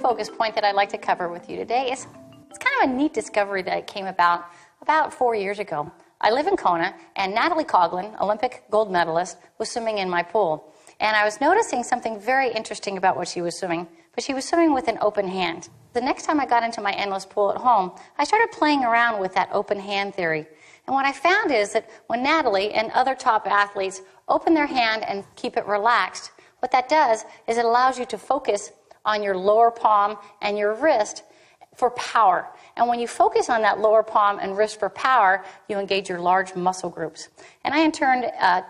focus point that I'd like to cover with you today is it's kind of a neat discovery that came about 4 years ago. I live in Kona, and Natalie Coughlin, Olympic gold medalist, was swimming in my pool. And I was noticing something very interesting about what she was swimming, but she was swimming with an open hand. The next time I got into my endless pool at home, I started playing around with that open hand theory. And what I found is that when Natalie and other top athletes open their hand and keep it relaxed, what that does is it allows you to focus on your lower palm and your wrist for power. And when you focus on that lower palm and wrist for power, you engage your large muscle groups. And I in turn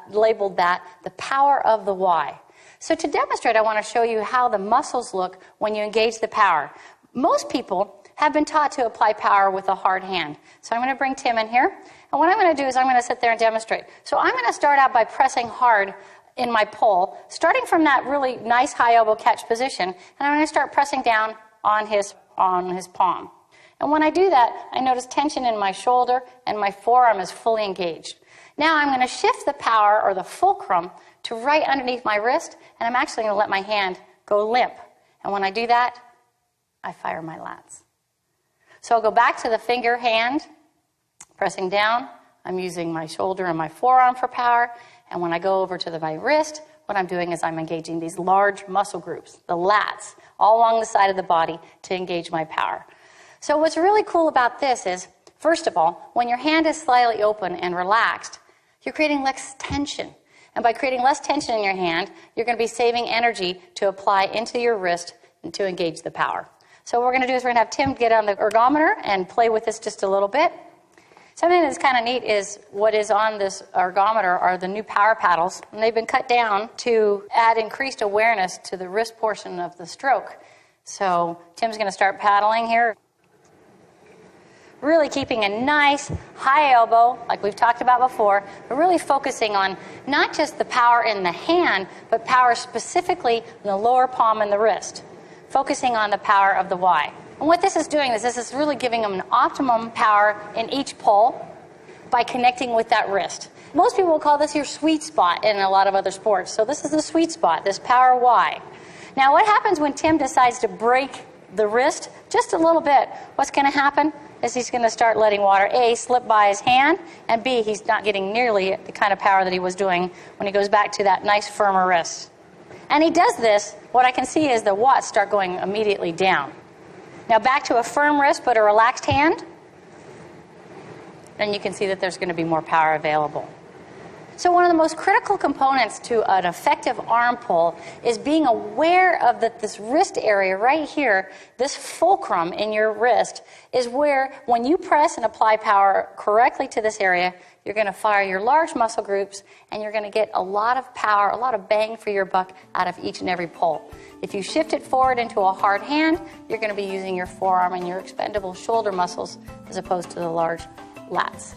labeled that the power of the why. So to demonstrate, I want to show you how the muscles look when you engage the power. Most people have been taught to apply power with a hard hand. So I'm going to bring Tim in here. And what I'm going to do is I'm going to sit there and demonstrate. So I'm going to start out by pressing hard in my pull, starting from that really nice high elbow catch position. And I'm going to start pressing down on his palm. And when I do that, I notice tension in my shoulder and my forearm is fully engaged. Now I'm going to shift the power, or the fulcrum, to right underneath my wrist, and I'm actually going to let my hand go limp. And when I do that, I fire my lats. So I'll go back to the finger hand, pressing down. I'm using my shoulder and my forearm for power. And when I go over to my wrist, what I'm doing is I'm engaging these large muscle groups, the lats, all along the side of the body to engage my power. So what's really cool about this is, first of all, when your hand is slightly open and relaxed, you're creating less tension. And by creating less tension in your hand, you're going to be saving energy to apply into your wrist and to engage the power. So what we're going to do is we're going to have Tim get on the ergometer and play with this just a little bit. Something that's kind of neat is what is on this ergometer are the new power paddles. And they've been cut down to add increased awareness to the wrist portion of the stroke. So Tim's going to start paddling here. Really keeping a nice high elbow, like we've talked about before, but really focusing on not just the power in the hand, but power specifically in the lower palm and the wrist. Focusing on the power of the why. And what this is doing is this is really giving them an optimum power in each pull by connecting with that wrist. Most people will call this your sweet spot in a lot of other sports. So this is the sweet spot, this power why. Now what happens when Tim decides to break the wrist just a little bit? What's going to happen is he's going to start letting water, A, slip by his hand, and B, he's not getting nearly the kind of power that he was doing when he goes back to that nice firmer wrist. And he does this, what I can see is the watts start going immediately down. Now back to a firm wrist but a relaxed hand, and you can see that there's going to be more power available. So one of the most critical components to an effective arm pull is being aware of that this wrist area right here, this fulcrum in your wrist, is where when you press and apply power correctly to this area, you're going to fire your large muscle groups and you're going to get a lot of power, a lot of bang for your buck out of each and every pull. If you shift it forward into a hard hand, you're going to be using your forearm and your expendable shoulder muscles as opposed to the large lats.